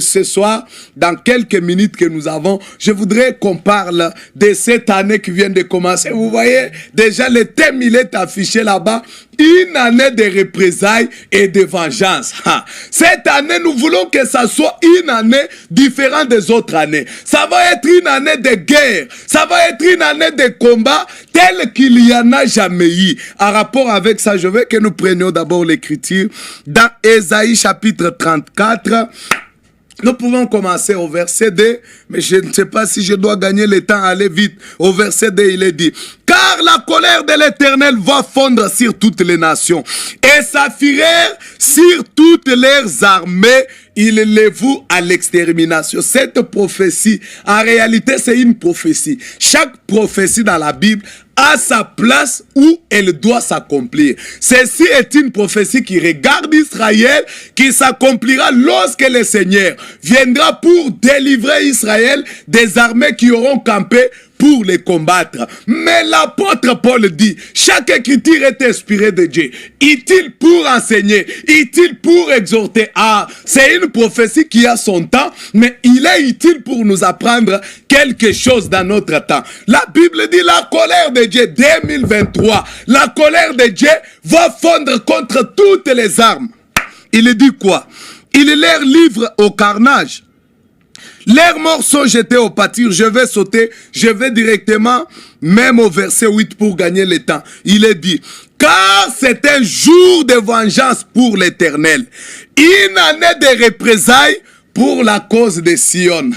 ce soir, dans quelques minutes que nous avons, je voudrais qu'on parle de cette année qui vient de commencer. Vous voyez, déjà le thème, il est affiché là-bas. Une année de représailles et de vengeance. Cette année, nous voulons que ça soit une année différente des autres années. Ça va être une année de guerre. Ça va être une année de combat tel qu'il n'y en a jamais eu. En rapport avec ça, je veux que nous prenions d'abord l'écriture dans Ésaïe chapitre 34. Nous pouvons commencer au verset 2, mais je ne sais pas si je dois gagner le temps, aller vite. Au verset 2, il est dit, « Car la colère de l'Éternel va fondre sur toutes les nations, et sa fureur sur toutes leurs armées, il les voue à l'extermination. » Cette prophétie, en réalité, c'est une prophétie. Chaque prophétie dans la Bible à sa place où elle doit s'accomplir. Ceci est une prophétie qui regarde Israël, qui s'accomplira lorsque le Seigneur viendra pour délivrer Israël des armées qui auront campé pour les combattre. Mais l'apôtre Paul dit, chaque écriture est inspirée de Dieu, utile pour enseigner, utile pour exhorter. Ah, c'est une prophétie qui a son temps, mais il est utile pour nous apprendre quelque chose dans notre temps. La Bible dit, la colère de Dieu 2023, la colère de Dieu va fondre contre toutes les armes. Il dit quoi? Il leur livre au carnage. Leurs morts sont jetés au pâture. Je vais sauter, je vais directement, même au verset 8 pour gagner le temps. Il est dit, car c'est un jour de vengeance pour l'Éternel, une année de représailles pour la cause de Sion.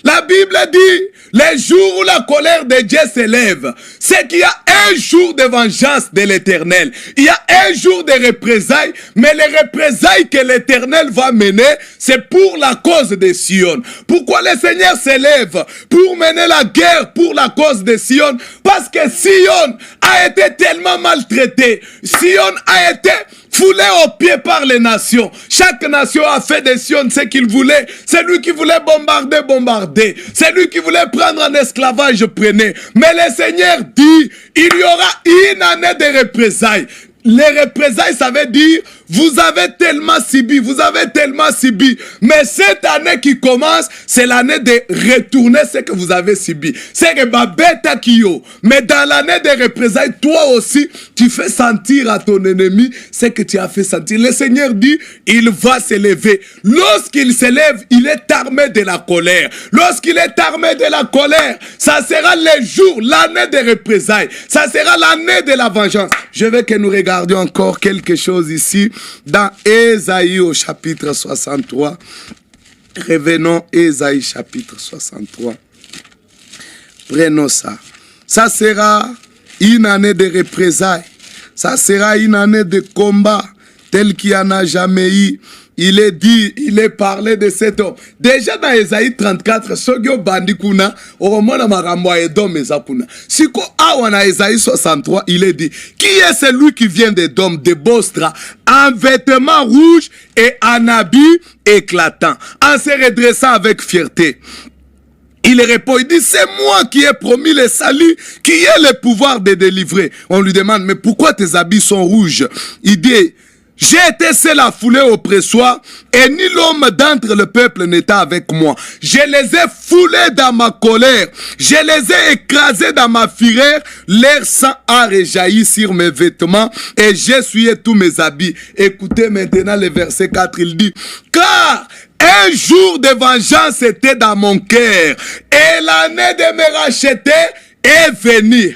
La Bible dit, les jours où la colère de Dieu s'élève, c'est qu'il y a un jour de vengeance de l'Éternel. Il y a un jour de représailles, mais les représailles que l'Éternel va mener, c'est pour la cause de Sion. Pourquoi le Seigneur s'élève pour mener la guerre pour la cause de Sion? Parce que Sion a été tellement maltraité. Sion a été foulé aux pieds par les nations. Chaque nation a fait de Sion ce qu'il voulait. C'est lui qui voulait bombarder. C'est lui qui voulait prendre en esclavage, prenez. Mais le Seigneur dit, il y aura une année de représailles. Les représailles, ça veut dire, vous avez tellement subi, mais cette année qui commence, c'est l'année de retourner ce que vous avez subi. C'est que Babeta Kyo. Mais dans l'année de représailles, toi aussi, tu fais sentir à ton ennemi ce que tu as fait sentir. Le Seigneur dit, il va s'élever. Lorsqu'il s'élève, il est armé de la colère. Lorsqu'il est armé de la colère, ça sera le jour, l'année de représailles. Ça sera l'année de la vengeance. Je veux que nous regardions encore quelque chose ici dans Ésaïe au chapitre 63. Revenons Ésaïe chapitre 63. Prenons ça. Ça sera une année de représailles. Ça sera une année de combat tel qu'il n'y en a jamais eu. Il est dit, il est parlé de cet homme. Déjà dans Ésaïe 34, Sogyo Bandikuna, Oromona Maramwa Edom Ezakuna. Siko Awana Ésaïe 63, il est dit, qui est celui qui vient d'Edom, de Bostra, en vêtements rouges et en habit éclatant, en se redressant avec fierté? Il répond, il dit, c'est moi qui ai promis le salut, qui ai le pouvoir de délivrer. On lui demande, mais pourquoi tes habits sont rouges? Il dit, j'ai été seul à fouler au pressoir et ni l'homme d'entre le peuple n'était avec moi. Je les ai foulés dans ma colère. Je les ai écrasés dans ma fureur. Leur sang a réjailli sur mes vêtements et j'ai essuyé tous mes habits. Écoutez maintenant le verset 4, il dit, car un jour de vengeance était dans mon cœur et l'année de me racheter est venue.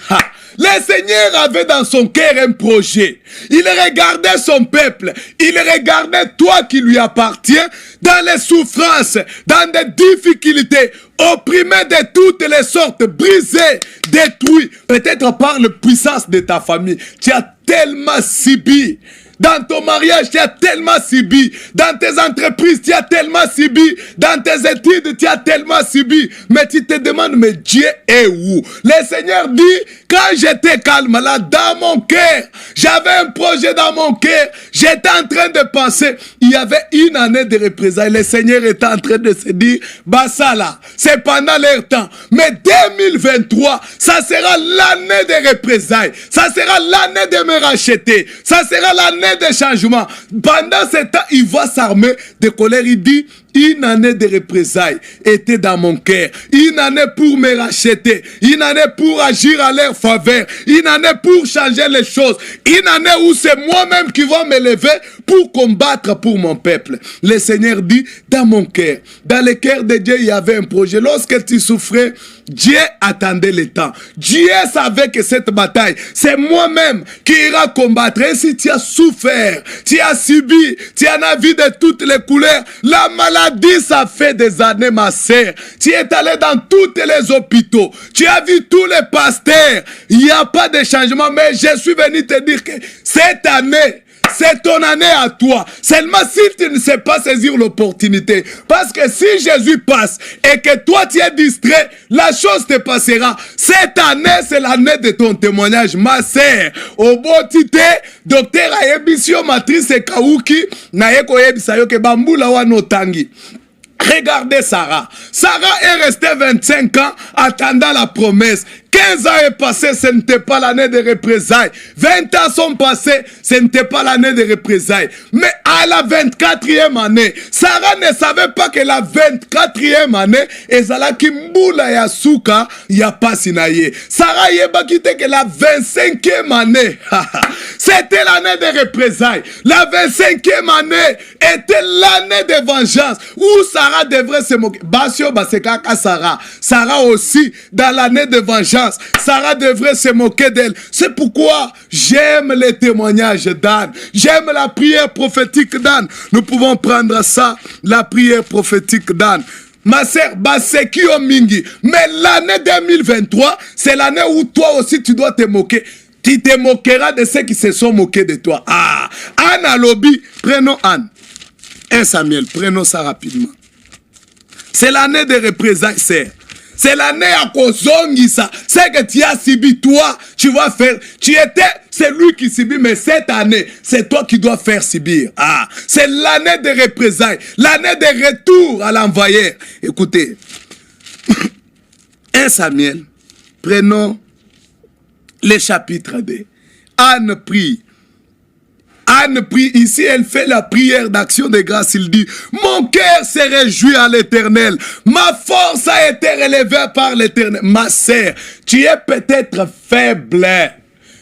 Le Seigneur avait dans son cœur un projet. Il regardait son peuple. Il regardait toi qui lui appartiens dans les souffrances, dans des difficultés, opprimé de toutes les sortes, brisé, détruit. Peut-être par la puissance de ta famille. Tu as tellement subi. Dans ton mariage, tu as tellement subi. Dans tes entreprises, tu as tellement subi. Dans tes études, tu as tellement subi. Mais tu te demandes, mais Dieu est où? Le Seigneur dit, quand j'étais calme là, dans mon cœur, j'avais un projet dans mon cœur. J'étais en train de penser, il y avait une année de représailles. Le Seigneur était en train de se dire, bah ça là, c'est pendant leur temps. Mais 2023, ça sera l'année de représailles. Ça sera l'année de me racheter. Ça sera l'année année de changement. Pendant ce temps, il va s'armer de colère. Il dit, une année de représailles était dans mon cœur. Une année pour me racheter. Une année pour agir à leur faveur. Une année pour changer les choses. Une année où c'est moi-même qui va me lever pour combattre pour mon peuple. Le Seigneur dit, dans mon cœur, dans le cœur de Dieu, il y avait un projet. Lorsque tu souffrais, Dieu attendait le temps. Dieu savait que cette bataille, c'est moi-même qui ira combattre. Et si tu as souffert, tu as subi, tu en as vu de toutes les couleurs, la maladie, ça fait des années, ma sœur. Tu es allé dans tous les hôpitaux, tu as vu tous les pasteurs. Il n'y a pas de changement, mais je suis venu te dire que cette année, c'est ton année à toi. Seulement si tu ne sais pas saisir l'opportunité. Parce que si Jésus passe et que toi tu es distrait, la chose te passera. Cette année, c'est l'année de ton témoignage. Ma sœur, au bon titre, docteur Ayebisio Matrice Kauki, Naeko Yebisayo ke bambula wa notangi. Regardez Sarah. Sarah est restée 25 ans attendant la promesse. 15 ans est passé, ce n'était pas l'année de représailles. 20 ans sont passés, ce n'était pas l'année de représailles. Mais à la 24e année, Sarah ne savait pas que la 24e année, ezala kimbula ya suka ya pasinaye. Sarah yeba quitté que la 25e année, c'était l'année de représailles. La 25e année était l'année de vengeance où Sarah devrait se moquer. Basio basekaka Sarah. Sarah aussi, dans l'année de vengeance, Sarah devrait se moquer d'elle. C'est pourquoi j'aime les témoignages d'Anne. J'aime la prière prophétique d'Anne. Nous pouvons prendre ça, la prière prophétique d'Anne. Ma sœur, Basekio Mingi. Mais l'année 2023, c'est l'année où toi aussi tu dois te moquer. Tu te moqueras de ceux qui se sont moqués de toi. Ah, Anne à lobby. Prenons Anne. 1 Samuel, prenons ça rapidement. C'est l'année de représailles, sœur. C'est l'année à Kozongisa. C'est que tu as subi, toi, tu vas faire. Tu étais celui qui subit, mais cette année, c'est toi qui dois faire subir. Ah, c'est l'année de représailles, l'année de retour à l'envoyeur. Écoutez, 1 Samuel, prenons le chapitre 2. Anne prie. Anne prie, ici elle fait la prière d'action de grâce, il dit, mon cœur se réjouit à l'Éternel, ma force a été relevée par l'Éternel. Ma sœur, tu es peut-être faible.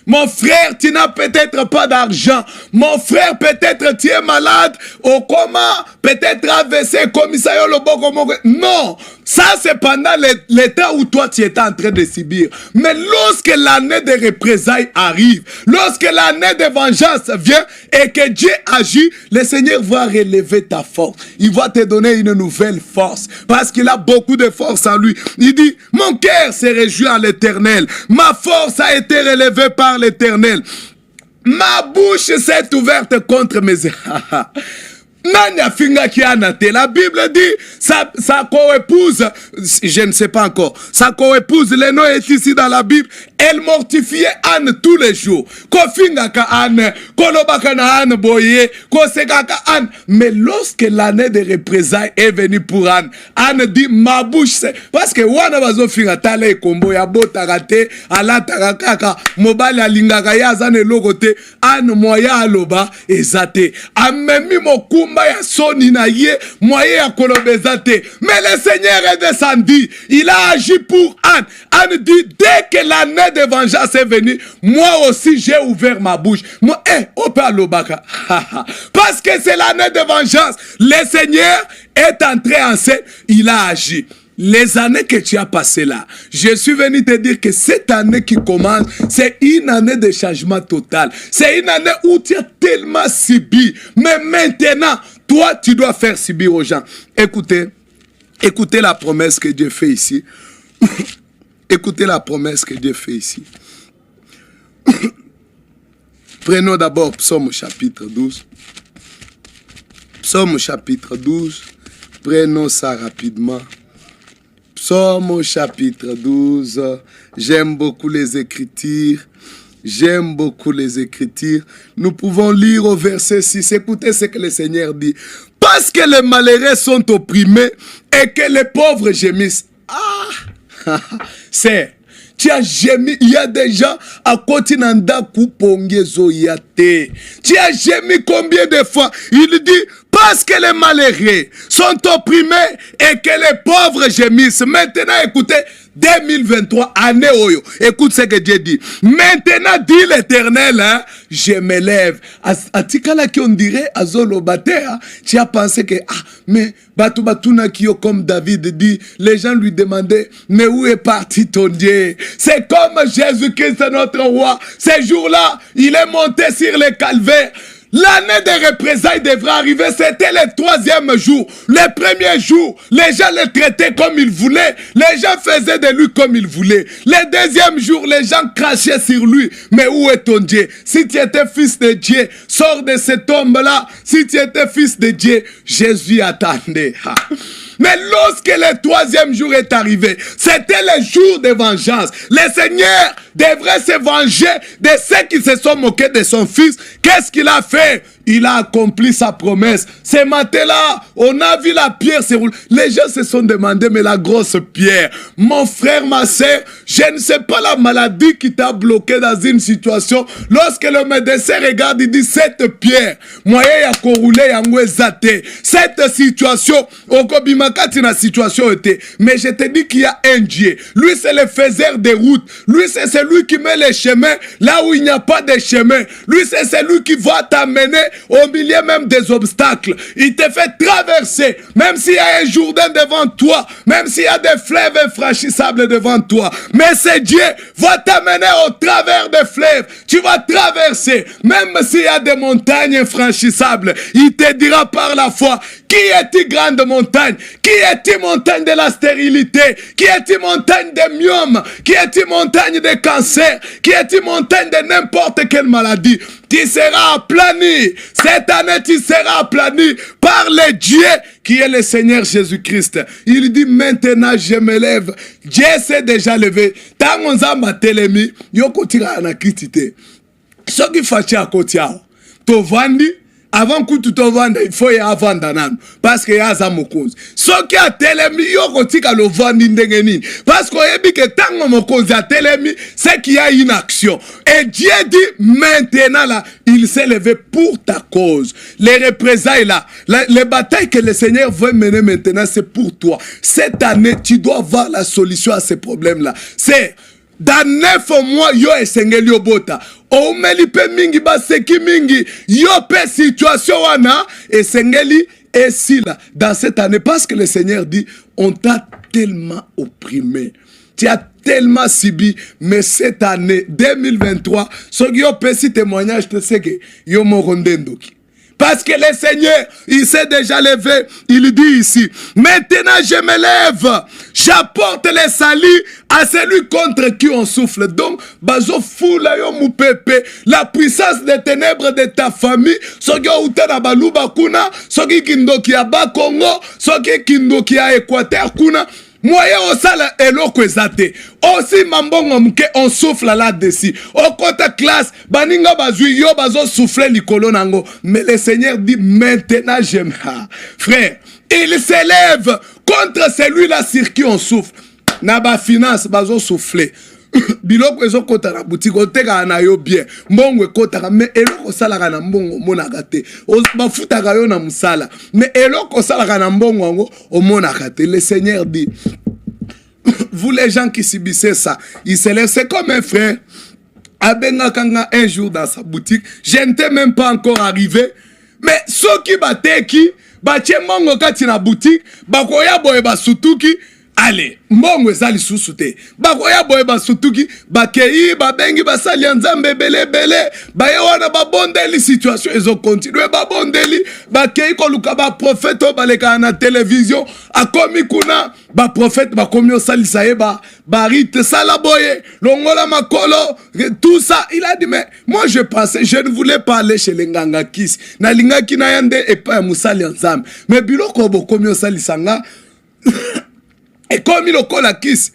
Mon frère, tu n'as peut-être pas d'argent. Mon frère, peut-être tu es malade. Au coma, peut-être AVC, commissariat, le bon. Non, ça c'est pendant l'état où toi tu étais en train de subir. Mais lorsque l'année de représailles arrive, lorsque l'année de vengeance vient et que Dieu agit, le Seigneur va relever ta force. Il va te donner une nouvelle force parce qu'il a beaucoup de force en lui. Il dit, mon cœur se réjouit à l'Éternel. Ma force a été relevée par l'Éternel. Ma bouche s'est ouverte contre mes... La Bible dit, sa co-épouse, je ne sais pas encore, sa co-épouse, le nom est ici dans la Bible, elle mortifiait Anne tous les jours. Mais lorsque l'année de représailles est venue pour Anne, Anne dit, ma bouche, c'est... Parce que wana bazo finga tale kombo ya botarate, ala tarakaka, mobile alingaka ya zane logote, Anne moya aloba, ezate. Amemi mokum ya soni na ye, moyen ya kolobezate. Mais le Seigneur est descendu. Il a agi pour Anne. Anne dit, dès que l'année de vengeance est venue, moi aussi j'ai ouvert ma bouche. Moi, opa lobaka. Parce que c'est l'année de vengeance. Le Seigneur est entré en scène. Il a agi. Les années que tu as passées là, je suis venu te dire que cette année qui commence, c'est une année de changement total. C'est une année où tu as tellement subi. Mais maintenant, toi, tu dois faire subir aux gens. Écoutez, écoutez la promesse que Dieu fait ici. Écoutez la promesse que Dieu fait ici. Prenons d'abord Psaume chapitre 12. Psaume chapitre 12. Prenons ça rapidement. Psaume chapitre 12, j'aime beaucoup les Écritures, j'aime beaucoup les Écritures. Nous pouvons lire au verset 6, écoutez ce que le Seigneur dit. Parce que les malheureux sont opprimés et que les pauvres gémissent. Ah, c'est, tu as gémi, il y a des gens à côté nanda kupongezo yate. Tu as gémi combien de fois? Il dit, parce que les malheureux sont opprimés et que les pauvres gémissent. Maintenant, écoutez, 2023, année Oyo. Écoute ce que Dieu dit. Maintenant, dit l'Éternel, hein, je m'élève. Atikala qui on dirait, Azolo Batea, tu as pensé que, mais Batou Batuna Kyo, comme David dit, les gens lui demandaient, mais où est parti ton Dieu? C'est comme Jésus-Christ, notre roi. Ces jours-là, il est monté sur le calvaire. L'année des représailles devrait arriver, c'était le 3e jour. Le premier jour, les gens le traitaient comme ils voulaient. Les gens faisaient de lui comme ils voulaient. Le deuxième jour, les gens crachaient sur lui. Mais où est ton Dieu? Si tu étais fils de Dieu, sors de cette tombe-là. Si tu étais fils de Dieu, Jésus attendait. Mais lorsque le 3e jour est arrivé, c'était le jour de vengeance. Le Seigneur devrait se venger de ceux qui se sont moqués de son fils. Qu'est-ce qu'il a fait? Il a accompli sa promesse. Ce matin-là, on a vu la pierre se rouler. Les gens se sont demandé, mais la grosse pierre, mon frère, ma soeur, je ne sais pas la maladie qui t'a bloqué dans une situation. Lorsque le médecin regarde, il dit, cette pierre, moyen ya kourouler yango ezate. Cette situation, okobimaka na situation était. Mais je te dis qu'il y a un Dieu. Lui, c'est le faiseur des routes. Lui, c'est celui qui met les chemins là où il n'y a pas de chemin. Lui, c'est celui qui va t'amener au milieu même des obstacles. Il te fait traverser, même s'il y a un Jourdain devant toi, même s'il y a des fleuves infranchissables devant toi. Mais ce Dieu va t'amener au travers des fleuves. Tu vas traverser, même s'il y a des montagnes infranchissables. Il te dira par la foi, qui est-il grande montagne? Qui est-il montagne de la stérilité? Qui est-il montagne de myome? Qui est-il montagne de cancer? Qui est-il montagne de n'importe quelle maladie? Tu seras aplani. Cette année, tu seras aplani par le Dieu qui est le Seigneur Jésus-Christ. Il dit, maintenant je me lève. Dieu s'est déjà levé. Tant on s'en telemi, yoko tira anakitite. Ce qui fait à côté, tovandi. Avant que tu te vendes, il faut y avoir un parce que y a ça mokonzi. Ce qui a telemi, yoko tika le vendre ndengeni. Parce qu'on a dit que tant mokonzi a telemi, c'est qu'il y a une action. Et Dieu dit maintenant là, il s'est levé pour ta cause. Les représailles là, les batailles que le Seigneur veut mener maintenant, c'est pour toi. Cette année, tu dois avoir la solution à ces problèmes-là. C'est dans 9 mois, yo esengeli obota. O melipe mingi ba seki mingi. Yo pe situation wana esengeli esila. Dans cette année, parce que le Seigneur dit, on t'a tellement opprimé. Tu as tellement subi, mais cette année, 2023, ce qui yo pe si témoignage, te sais que yo morondendoki. Parce que le Seigneur, il s'est déjà levé. Il dit ici, maintenant je me lève. J'apporte le salut à celui contre qui on souffle. Donc, bazo foula yo moupepe. La puissance des ténèbres de ta famille. Soki utana baluba kuna. Soki kindoki ya Bakongo. Soki kindoki ya Équateur kuna. Moyen au sala eloko ezate. Aussi mambongo mke on souffle là-dessus. Au côté classe, baninga bazui yo bazo souffler likolo nango. Mais le Seigneur dit maintenant j'aime. Frère, il s'élève contre celui-là sur qui on souffle. Na ba finance bazo souffler. Biloko ezo kota na boutique oteka na yo bien. Mbongo ekota mais eloko salaka na mbongo monaka te. Bafutaka yo na musala. Mais eloko salaka na mbongo ngo omonaka te. Le Seigneur dit, vous les gens qui subissez ça, il se laisse comme un frère. Abenga kanga un jour dans sa boutique, je n'étais même pas encore arrivé. Mais ceux qui bateki, batie mbongo kati na boutique, bakoya boye basutuki. Allez, mbongo ezali susute. Bakoya boye basutuki, bakei, babengi basali nzambe bele bele, bayewana babondeli situation ezo continue babondeli, bakei koluka ba prophète baleka na télévision, akomi kuna ba prophète bakomi osali saeba, barite sala boye, longola makolo, tout ça, il a dit mais moi je pensais, je ne voulais pas aller chez les nganga kisi. Na linga kina yande et pas musali nzambe. Mais biloko bokomi osali sanga et comme il a la kiss.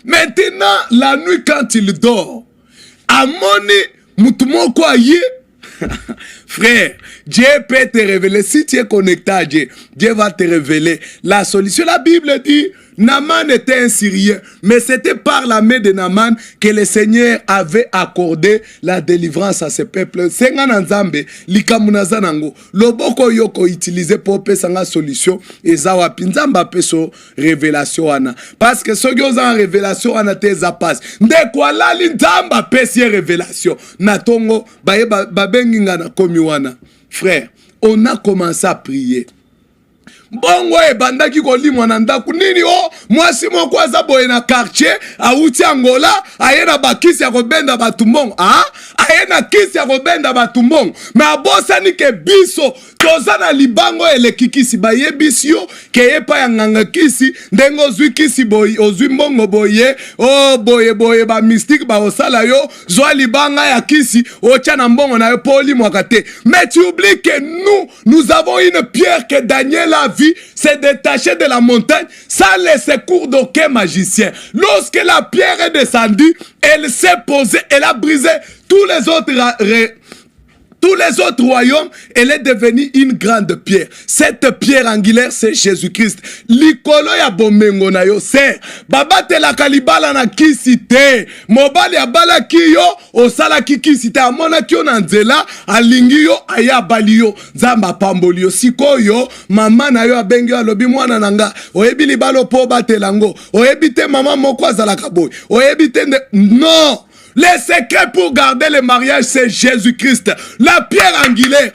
Maintenant, la nuit quand il dort, Amoni, Moutoumoko aye. Frère, Dieu peut te révéler. Si tu es connecté à Dieu, Dieu va te révéler la solution. La Bible dit, Naaman était un Syrien, mais c'était par la main de Naaman que le Seigneur avait accordé la délivrance à ce peuple. Senga Nzambe, likamunaza nango, loboko yoko utilisé pour pesa nga solution, ezawa pinzamba peso révélation ana. Parce que ceux qui ont en révélation ana te zapas. Nde kwa lali nzamba pesi révélation. Natongo, babengi nga na komi wana. Frère, on a commencé à prier. Bongo ebandaki kolimwa na ndaku nini o mwasi moko aza boye na quartier auti Angola aye na bakisi ya kobenda batumbongo aye na kisi ya kobenda batumbongo me abosani ke biso toza na libango elekikisi bayebisi yo ke yepa ya nganga kisi ndengo ozwi kisi boye ozwi mbongo boye o boye ba mystique ba osala yo zwa libanga ya kisi ocha na mbongo na yo poli mwakate. Mais tu oublies que nous avons une pierre que Daniel a vu s'est détaché de la montagne sans le secours d'aucun magicien. Lorsque la pierre est descendue, elle s'est posée, elle a brisé tous les autres royaumes, elle est devenue une grande pierre. Cette pierre angulaire, c'est Jésus-Christ. Likolo ya bomengo na yo, c'est babate la kalibala na kisite. Mobali ya bala kiyo, osala kikisite. Amona kiyo na nzela, alingi yo, aya bali yo. Zamba pamboli yo, siko yo, mama na yo abengi yo alobi mwana nanga. Oyebi libalo po bate lango. Oyebi te mama moko azala kaboy. Oyebi te non. Le secret pour garder le mariage, c'est Jésus-Christ. La pierre angulaire.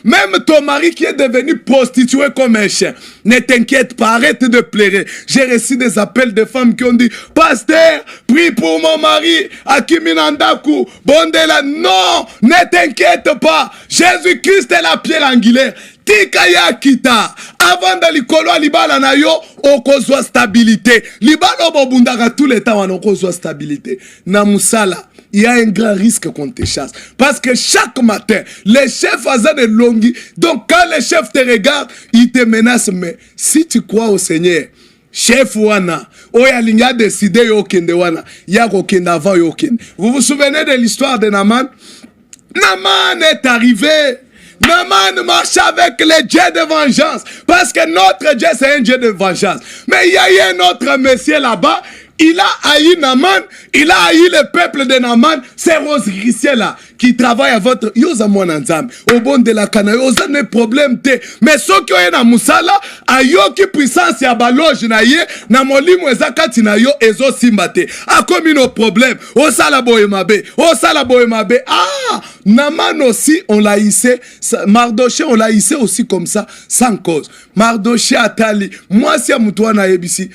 Même ton mari qui est devenu prostitué comme un chien. Ne t'inquiète pas, arrête de pleurer. J'ai reçu des appels de femmes qui ont dit, Pasteur, prie pour mon mari, Akiminandaku, Bondela. Non, ne t'inquiète pas. Jésus-Christ est la pierre angulaire. Tika ya kita avant de likolo libala na yo okozwa stabilité libala bobundaka tout le temps okozwa stabilité na musala. Il y a un grand risque qu'on te chasse parce que chaque matin les chefs azan de longi, donc quand les chefs te regardent ils te menacent. Mais si tu crois au Seigneur, chef wana oya linga décidé yo kende wana ya ko kende avant yo kende. Vous vous souvenez de l'histoire de Naaman? Naaman est arrivé. Naaman marche avec les dieux de vengeance. Parce que notre Dieu, c'est un Dieu de vengeance. Mais il y a eu un autre monsieur là-bas. Il a haï Naaman. Il a haï le peuple de Naaman. C'est Rose Christian là qui travaille à votre... Yoza mwana nzambe. Au bon de la cana. Yoza ne problème te. Mais ceux qui ont na musala, ayo qui puissance ya baloge na ye, na molimu ezakati na yo ezo simbate. A comme nos problèmes. Osala boye mabe. Osala boye mabe. Ah! Naaman aussi, on l'a hissé. Mardoché, on l'a hissé aussi comme ça, sans cause. Mardoché atali. Moi, si amutwana ebisi,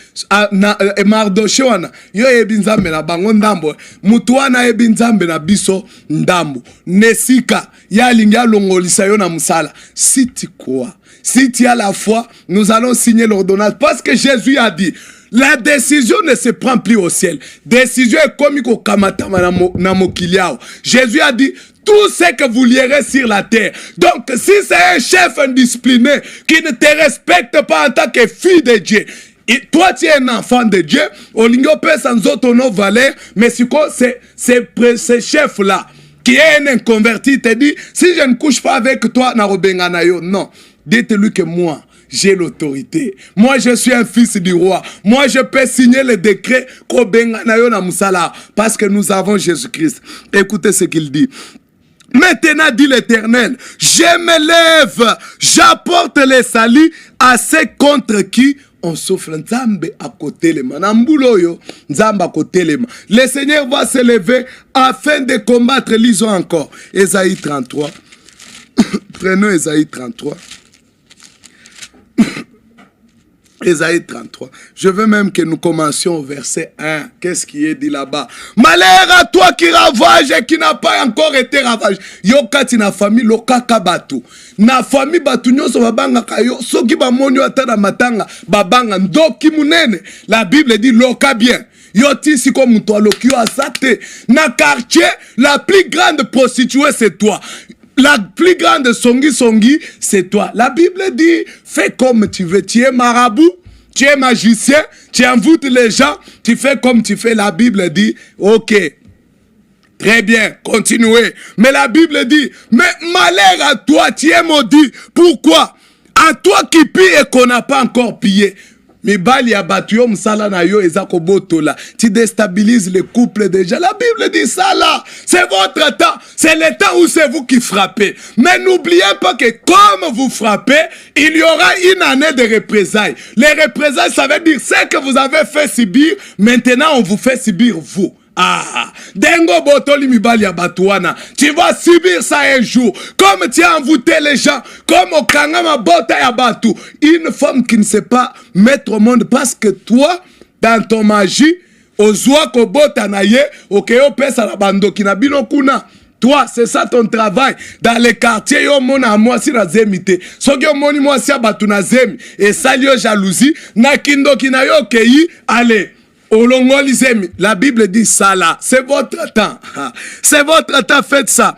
Mardoché wana, yo ebinzambe na bango ndambo. Mutwana ebinzambe na biso ndambo. Nesika, ya linga longolisa yo na musala. Si tu crois, si tu as la foi, nous allons signer l'ordonnance. Parce que Jésus a dit, la décision ne se prend plus au ciel. Décision est comme au kamatama na mokiliao. Jésus a dit, tout ce que vous lierez sur la terre. Donc, si c'est un chef indiscipliné qui ne te respecte pas en tant que fille de Dieu, et toi, tu es un enfant de Dieu, Olingo peut sans autre nom valer, mais ce chef-là, qui est un inconverti, te dit, si je ne couche pas avec toi, non. Dites-lui que moi, j'ai l'autorité. Moi, je suis un fils du roi. Moi, je peux signer le décret parce que nous avons Jésus-Christ. Écoutez ce qu'il dit. Maintenant, dit l'Éternel, je me lève, j'apporte les salis à ceux contre qui on souffre. Nzambe à côté les mains. Nzambe à côté les mains. Le Seigneur va se lever afin de combattre. Lisons encore. Ésaïe 33. Prenons Ésaïe 33. Ésaïe 33. Je veux même que nous commencions au verset 1. Qu'est-ce qui est dit là-bas? Malheur à toi qui ravage et qui n'a pas encore été ravagé. Yokati na famille lokaka batu. Na famille batu nyoso babanga kayo. Soki ba monyo atada matanga babanga ndoki munene. La Bible dit loka bien. Yoti si comme toi lokio asate. Na quartier, la plus grande prostituée c'est toi. La plus grande songi, c'est toi. La Bible dit, fais comme tu veux. Tu es marabout, tu es magicien, tu envoûtes les gens, tu fais comme tu fais. La Bible dit, ok, Très bien, continuez. Mais la Bible dit, mais malheur à toi, tu es maudit. Pourquoi? À toi qui pille et qu'on n'a pas encore pillé. Mibali ya batu yo msala na yo ezako botola. Tu déstabilises le couple déjà. La Bible dit ça là. C'est votre temps. C'est le temps où c'est vous qui frappez. Mais n'oubliez pas que comme vous frappez, il y aura une année de représailles. Les représailles, ça veut dire ce que vous avez fait subir. Maintenant, on vous fait subir vous. Ah, Dengo Botoli Mibali ya Batouana. Tu vas subir ça un jour. Comme tu as envoûté les gens, comme au Kangama Bota ya Batou. Une femme qui ne sait pas mettre au monde parce que toi, dans ton magie, au Zouako Bota Naye, au Keo Pesa la Bando Kinabino Kuna. Toi, c'est ça ton travail. Dans les quartiers, yo mona moi si na zemite. So yo moni moi si abatu na zemi. Et ça yo jalousie. Na kindo kina yo kei, allez. La Bible dit ça là, c'est votre temps. C'est votre temps, faites ça.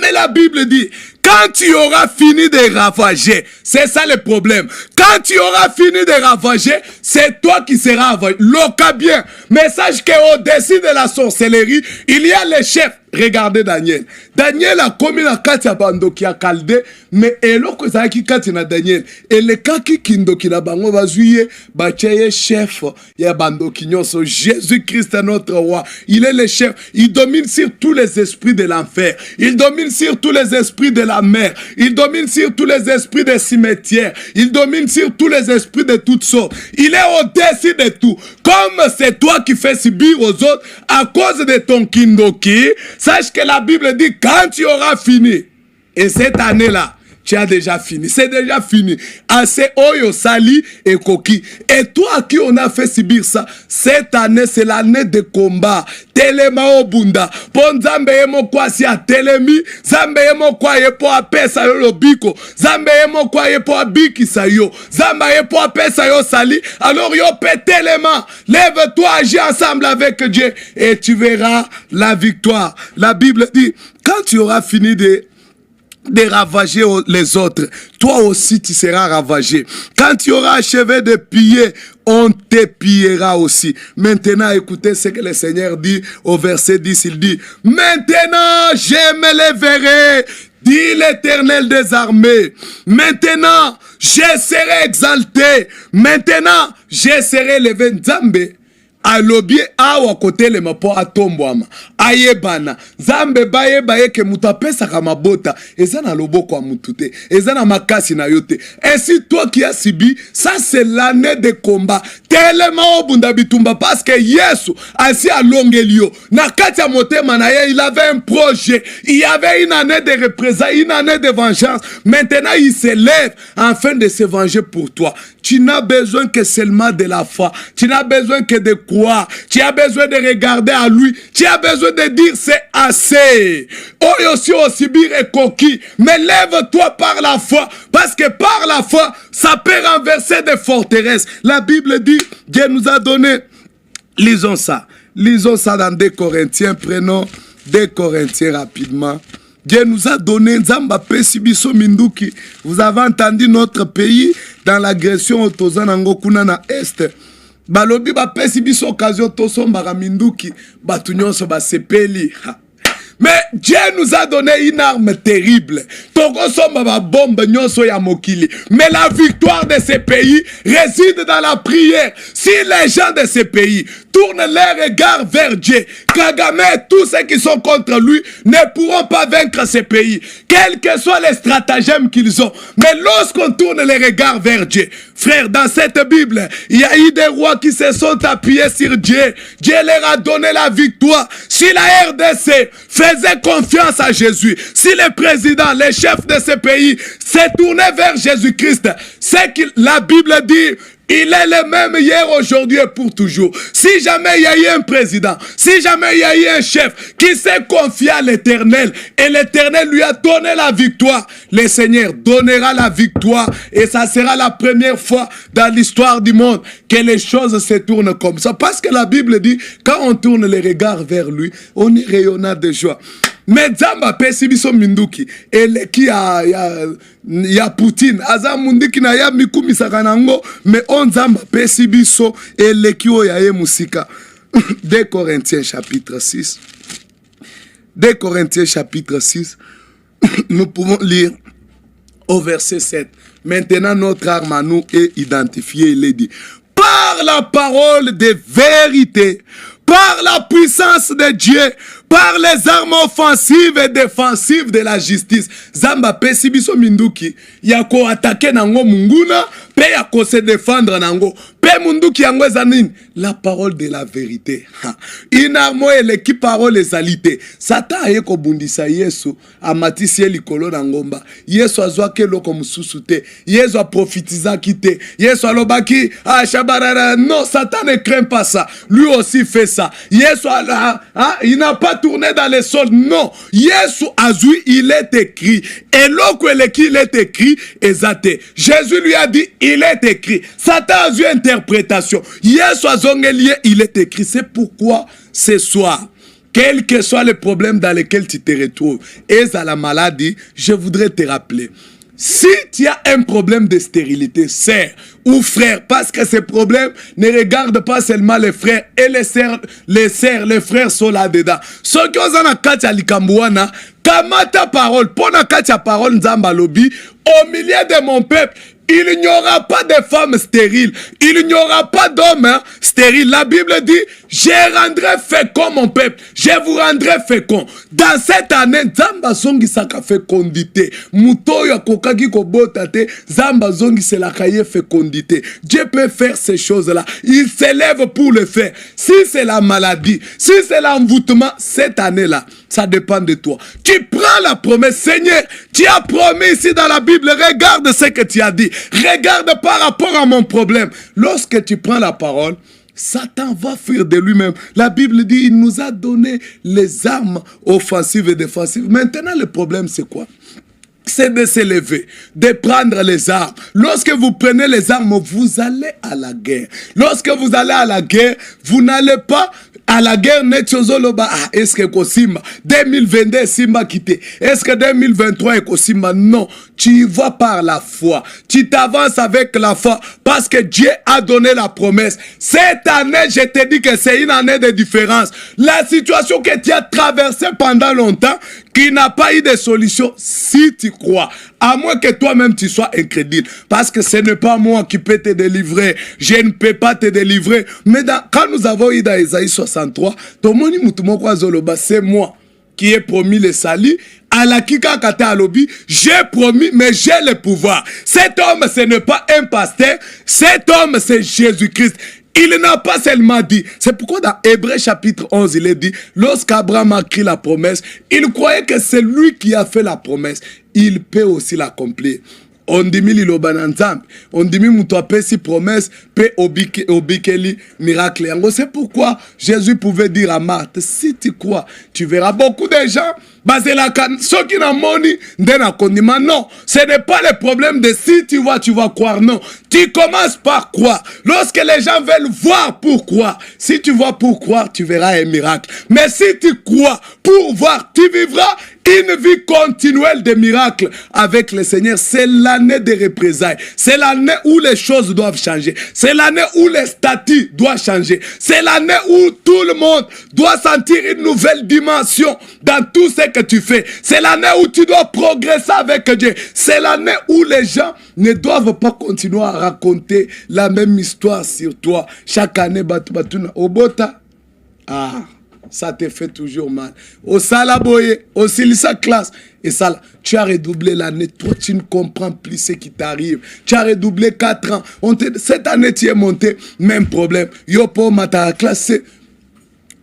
Mais la Bible dit, quand tu auras fini de ravager, c'est ça le problème. Quand tu auras fini de ravager, c'est toi qui seras ravagé. Loca bien. Mais sache qu'au-dessus de la sorcellerie, il y a les chefs. Regardez Daniel. Daniel a commis la carte à bando qui a caldé, mais eloko ça qui carte na Daniel. Et le cas qui kindo qui la bango va juyer, bacheye chef, ya bando qui nyonso. Jésus-Christ est notre roi. Il est le chef. Il domine sur tous les esprits de l'enfer. Il domine sur tous les esprits de la mer. Il domine sur tous les esprits des cimetières. Il domine sur tous les esprits de toutes sortes. Il est au-dessus de tout. Comme c'est toi qui fais subir aux autres à cause de ton kindoki, sache que la Bible dit quand tu auras fini, et cette année-là, tu as déjà fini. C'est déjà fini. Assez oyo sali et koki. Et toi à qui on a fait subir ça, cette année, c'est l'année de combat. Telema obunda. Pon zambe yemo kwa si a telemi. Zambe yemo kwa yepo a pesa yo lobiko. Zambe yemo kwa yepo a biki sa yo. Zambe yepo a pesa yo sali. Alors yo pété les mains. Lève-toi, agis ensemble avec Dieu. Et tu verras la victoire. La Bible dit, quand tu auras fini de ravager les autres, toi aussi tu seras ravagé. Quand tu auras achevé de piller, on te pillera aussi. Maintenant, écoutez ce que le Seigneur dit au verset 10, il dit, maintenant je me lèverai, dit l'Éternel des armées. Maintenant, je serai exalté. Maintenant, je serai levé. Nzambe alobi awa kotele mapo atombwama ayebana zambe bayeba yeke mutu apesaka mabota eza na loboko ya mutu te, eza na makasi na yo te. Ainsi toi qui as subi, ça c'est l'année de combat. Tellement obunda bitumba parce que Yesu asi alongeli yo na kati ya motema na ye, il avait un projet, il y avait une année de représailles, une année de vengeance. Maintenant il se lève afin de se venger pour toi. Tu n'as besoin que seulement de la foi, tu n'as besoin que de croire, tu as besoin de regarder à lui, tu as besoin de dire c'est assez. Oyo si osibir et coquille, mais lève-toi par la foi, parce que par la foi, ça peut renverser des forteresses. La Bible dit, Dieu nous a donné, lisons ça dans 2 Corinthiens, prenons 2 Corinthiens rapidement. Dieu nous a donné Nzamba Pesibiso Minduki. Vous avez entendu notre pays dans l'agression au Tozanango Kuna na Est. Balobi ba Pesibiso occasion Tosombara Minduki. Batunyonso ba sepeli. Mais Dieu nous a donné une arme terrible. Mais la victoire de ces pays réside dans la prière. Si les gens de ces pays tournent leur regard vers Dieu, Kagame et tous ceux qui sont contre lui ne pourront pas vaincre ces pays, quels que soient les stratagèmes qu'ils ont. Mais lorsqu'on tourne les regards vers Dieu, frère, dans cette Bible, il y a eu des rois qui se sont appuyés sur Dieu. Dieu leur a donné la victoire. Si la RDC faisait confiance à Jésus, si les présidents, les chefs de ce pays se tournaient vers Jésus-Christ, c'est que la Bible dit, il est le même hier, aujourd'hui et pour toujours. Si jamais il y a eu un président, si jamais il y a eu un chef qui s'est confié à l'Éternel et l'Éternel lui a donné la victoire, le Seigneur donnera la victoire et ça sera la première fois dans l'histoire du monde que les choses se tournent comme ça. Parce que la Bible dit, quand on tourne les regards vers lui, on est rayonnant de joie. Mais Nzamba Pesibiso Minduki ele ki ya Poutine aza mundiki na ya mikumi sakanango, mais on Nzamba Pesibiso ele ki o ya ye musika. 2 Corinthiens chapitre 6. 2 Corinthiens chapitre 6, nous pouvons lire au verset 7. Maintenant, notre arme à nous est identifiée, il est dit, par la parole de vérité, par la puissance de Dieu, par les armes offensives et défensives de la justice. Zamba pesi biso minduki, yako attaquer nango munguna, pe yako se défendre nango. Pe munduki yango zanine, la parole de la vérité. Inarmo eleki parole ezalite. Satan ayeko bundisa Yesu, amatisi likolo nangomba. Yesu azwa ke loko mususu te. Yesu a prophétisé kite. Yesu alobaki, ah shabarara, non, Satan ne craint pas ça. Lui aussi fait ça. Yesu il n'a pas tourné dans les sols. Non. Yesu azui, il est écrit. Et l'autre, il est écrit, ezate. Jésus lui a dit, il est écrit. Satan a eu interprétation. Yesu azongelié, il est écrit. C'est pourquoi ce soir, quel que soit le problème dans lequel tu te retrouves, et à la maladie, je voudrais te rappeler. Si tu as un problème de stérilité, sœur ou frère, parce que ces problèmes ne regardent pas seulement les frères et les sœurs, les frères sont là-dedans. Ceux qui ont un katia likambouana, kamata parole, pona katia parole nzamba lobi, au milieu de mon peuple, il n'y aura pas de femmes stériles. Il n'y aura pas d'hommes stériles. La Bible dit, je rendrai fécond mon peuple. Je vous rendrai fécond. Dans cette année, Zamba zongi saka fécondité. Muto ya kokaki kobotate, Zamba zongi se la kaye fécondité. Dieu peut faire ces choses-là. Il s'élève pour le faire. Si c'est la maladie, si c'est l'envoûtement, cette année-là, ça dépend de toi. Tu prends la promesse. Seigneur, tu as promis ici dans la Bible, regarde ce que tu as dit. Regarde par rapport à mon problème. Lorsque tu prends la parole, Satan va fuir de lui-même. La Bible dit, il nous a donné les armes offensives et défensives. Maintenant, le problème, c'est quoi? C'est de s'élever, de prendre les armes. Lorsque vous prenez les armes, vous allez à la guerre. Lorsque vous allez à la guerre, vous n'allez pas à la guerre. Est-ce que Kosimba 2022 Simba quitté? Est-ce que 2023 est Kosimba? Non, tu y vas par la foi. Tu t'avances avec la foi parce que Dieu a donné la promesse. Cette année, je te dis que c'est une année de différence. La situation que tu as traversée pendant longtemps, qui n'a pas eu de solution, si tu crois, à moins que toi-même tu sois incrédule, parce que ce n'est pas moi qui peux te délivrer, je ne peux pas te délivrer. Mais quand nous avons eu dans Isaïe 63, c'est moi qui ai promis le salut. À la kika kata alobi, j'ai promis, mais j'ai le pouvoir. Cet homme, ce n'est pas un pasteur, cet homme, c'est Jésus-Christ. Il n'a pas seulement dit. C'est pourquoi dans Hébreux chapitre 11, il est dit, lorsqu'Abraham a écrit la promesse, il croyait que c'est lui qui a fait la promesse. Il peut aussi l'accomplir. On dit on dit si promesse peut obikeli miracle. C'est pourquoi Jésus pouvait dire à Marthe, si tu crois, tu verras beaucoup de gens. Ceux qui n'ont pas non, ce n'est pas le problème de si tu vois, tu vas croire. Non, tu commences par croire. Lorsque les gens veulent voir pour croire, si tu vois pour croire, tu verras un miracle. Mais si tu crois pour voir, tu vivras une vie continuelle de miracles avec le Seigneur. C'est l'année des représailles. C'est l'année où les choses doivent changer. C'est l'année où les statuts doivent changer. C'est l'année où tout le monde doit sentir une nouvelle dimension dans tout ce que tu fais. C'est l'année où tu dois progresser avec Dieu. C'est l'année où les gens ne doivent pas continuer à raconter la même histoire sur toi. Chaque année, Obota. Ah, ça te fait toujours mal. Au salaboye, au silisa classe. Et ça, tu as redoublé l'année. Toi, tu ne comprends plus ce qui t'arrive. Tu as redoublé 4 ans. Cette année, tu es monté. Même problème. Yopo mata classé.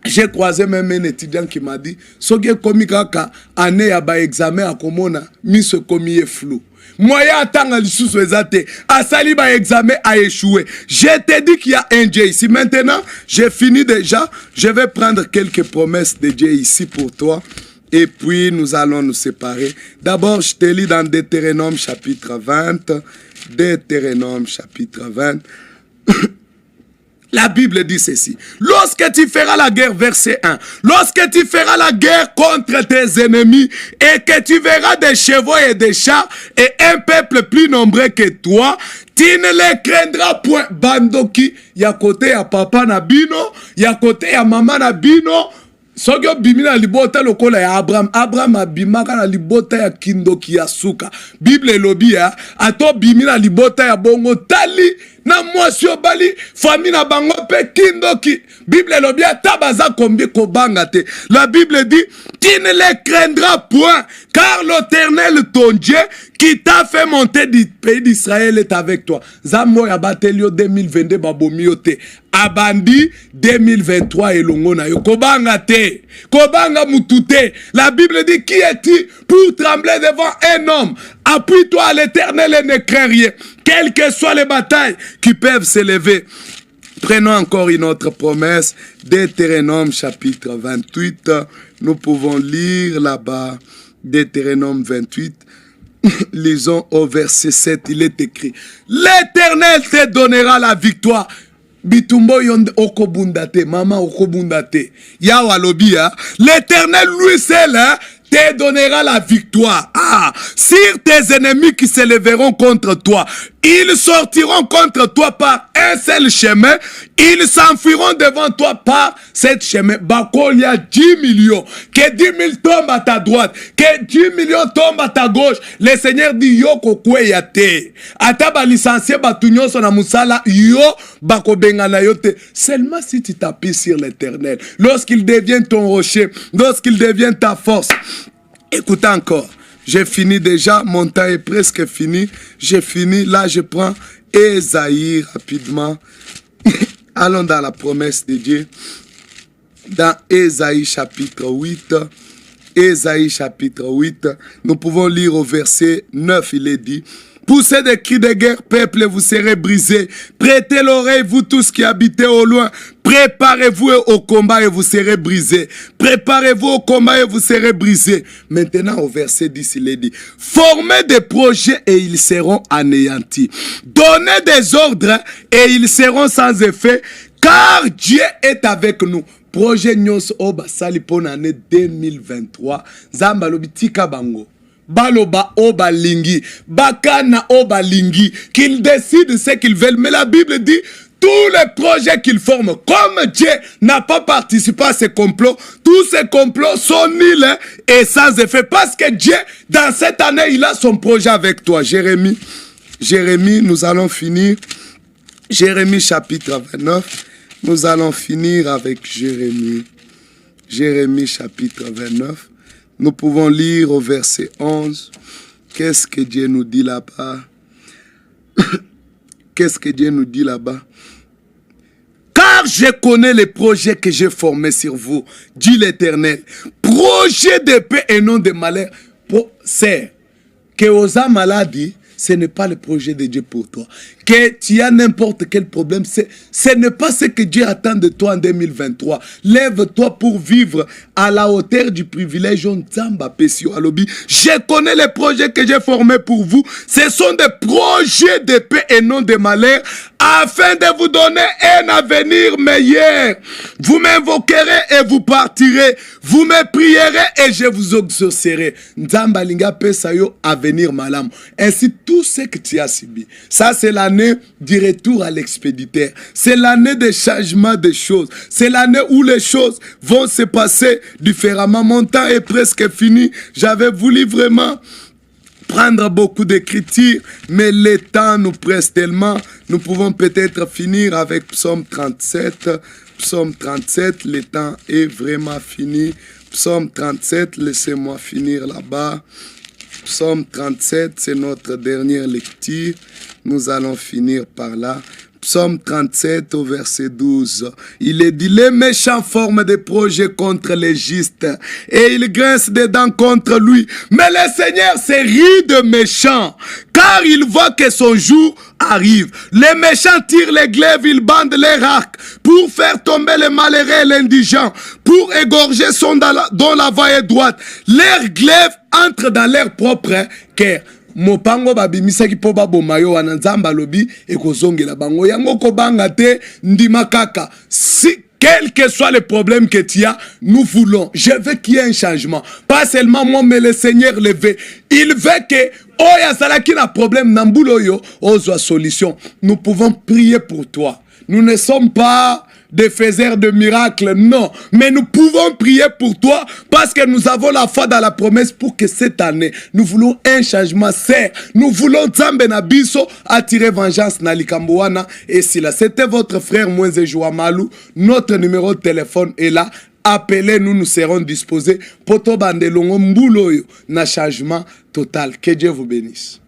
J'ai croisé même un étudiant qui m'a dit, Soge komikaka, année ya ba examen à komona, mi se komi est flou. Moyen attendre le sous-souezate, à sali ba examen a échoué. Je t'ai dit qu'il y a un Dieu ici. Maintenant, j'ai fini déjà. Je vais prendre quelques promesses de Dieu ici pour toi. Et puis, nous allons nous séparer. D'abord, je te lis dans Deutéronome chapitre 20. Deutéronome chapitre 20. La Bible dit ceci. Lorsque tu feras la guerre, verset 1. Lorsque tu feras la guerre contre tes ennemis et que tu verras des chevaux et des chars et un peuple plus nombreux que toi, tu ne les craindras point. Bandoki, ya côté ya papa na bino, ya côté ya maman na bino. Sogyo bimina libota lokola ya Abraham abimaka na libota ya kindoki ya suka. Bible elobi ya ato bimina libota ya bongo tali na mwasi obali famille na bango pe kindoki. Bible elobi ya tabaza kombi kobanga te. La Bible dit tu ne les craindras point car l'Éternel ton Dieu qui t'a fait monter du pays d'Israël est avec toi. Zambo ya batelio 2022 babomio te. Abandi 2023 elongo na yo kobanga te, kobanga mutute. La Bible dit qui es-tu pour trembler devant un homme? Appuie-toi à l'Éternel et ne crains rien, quelles que soient les batailles qui peuvent s'élever. Prenons encore une autre promesse, Deutéronome chapitre 28. Nous pouvons lire là-bas, Deutéronome 28. Lisons au verset 7, il est écrit: l'Éternel te donnera la victoire. Bitumbo yonde okobundate, mama okobundate. Yawa lobia, l'Éternel lui seul te donnera la victoire. Ah, sur tes ennemis qui s'élèveront contre toi, ils sortiront contre toi par un seul chemin, ils s'enfuiront devant toi par cet chemin. Bakol, il y a 10 millions, que 10 000 tombent à ta droite, que 10 millions tombent à ta gauche. Le Seigneur dit yoko kweyate. Ataba licencié batunyo sona musala yo bako bengana yote. Seulement si tu t'appuies sur l'Éternel, lorsqu'il devient ton rocher, lorsqu'il devient ta force. Écoutez encore, j'ai fini déjà, mon temps est presque fini. J'ai fini, là je prends Ésaïe rapidement. Allons dans la promesse de Dieu. Dans Ésaïe chapitre 8. Ésaïe chapitre 8. Nous pouvons lire au verset 9, il est dit: poussez des cris de guerre, peuple, vous serez brisés. Prêtez l'oreille, vous tous qui habitez au loin. Préparez-vous au combat et vous serez brisés. Préparez-vous au combat et vous serez brisés. Maintenant, au verset 10, il est dit: formez des projets et ils seront anéantis. Donnez des ordres et ils seront sans effet, car Dieu est avec nous. Projet Nyos Oba Sali pour l'année 2023. Zamba Lobitika Bango. Baloba oba lingi, bakana oba lingi, qu'ils décident ce qu'ils veulent. Mais la Bible dit, tous les projets qu'ils forment, comme Dieu n'a pas participé à ces complots, tous ces complots sont nuls et sans effet. Parce que Dieu, dans cette année, il a son projet avec toi. Jérémie, nous allons finir. Jérémie chapitre 29. Nous allons finir avec Jérémie. Jérémie chapitre 29. Nous pouvons lire au verset 11. Qu'est-ce que Dieu nous dit là-bas? Qu'est-ce que Dieu nous dit là-bas? Car je connais les projets que j'ai formés sur vous, dit l'Éternel. Projet de paix et non de malheur. C'est que Osa maladie, ce n'est pas le projet de Dieu pour toi. Que tu as n'importe quel problème, ce n'est pas ce que Dieu attend de toi en 2023. Lève-toi pour vivre à la hauteur du privilège. Je connais les projets que j'ai formés pour vous. Ce sont des projets de paix et non de malheur, afin de vous donner un avenir meilleur. Vous m'invoquerez et vous partirez. Vous me prierez et je vous exaucerai. Nzamba linga pesa yo avenir malam. Ainsi tout ce que tu as subi. Ça c'est l'année du retour à l'expéditeur. C'est l'année des changements des choses. C'est l'année où les choses vont se passer différemment. Mon temps est presque fini. J'avais voulu vraiment prendre beaucoup d'écriture, mais le temps nous presse tellement. Nous pouvons peut-être finir avec Psaume 37. Psaume 37, le temps est vraiment fini. Psaume 37, laissez-moi finir là-bas. Psaume 37, c'est notre dernière lecture. Nous allons finir par là. Psaume 37 au verset 12. Il est dit: les méchants forment des projets contre les justes et ils grincent des dents contre lui. Mais le Seigneur se rit de méchants, car il voit que son jour arrive. Les méchants tirent les glaives, ils bandent les arcs pour faire tomber les malheureux et l'indigent, pour égorger son dont la voie est droite. Leurs glaives entrent dans leur propre cœur. Mopango babimisaki po babomayo wana nzamba lobi ekozongela bango yango kobanga te ndima kaka. Si quel que soit le problème que tu as, nous voulons. Je veux qu'il y ait un changement. Pas seulement moi, mais le Seigneur le veut. Il veut que oya salaki na problème nambulo yo ozwa solution. Nous pouvons prier pour toi. Nous ne sommes pas des faiseurs de miracles, non. Mais nous pouvons prier pour toi parce que nous avons la foi dans la promesse pour que cette année, nous voulons un changement serre. Nous voulons Nzambe na biso attirer vengeance na likamboana. Et si là, c'était votre frère Moïse Jouamalou, notre numéro de téléphone est là. Appelez-nous, nous serons disposés. Poto bandelongo mbuloyo na changement total. Que Dieu vous bénisse.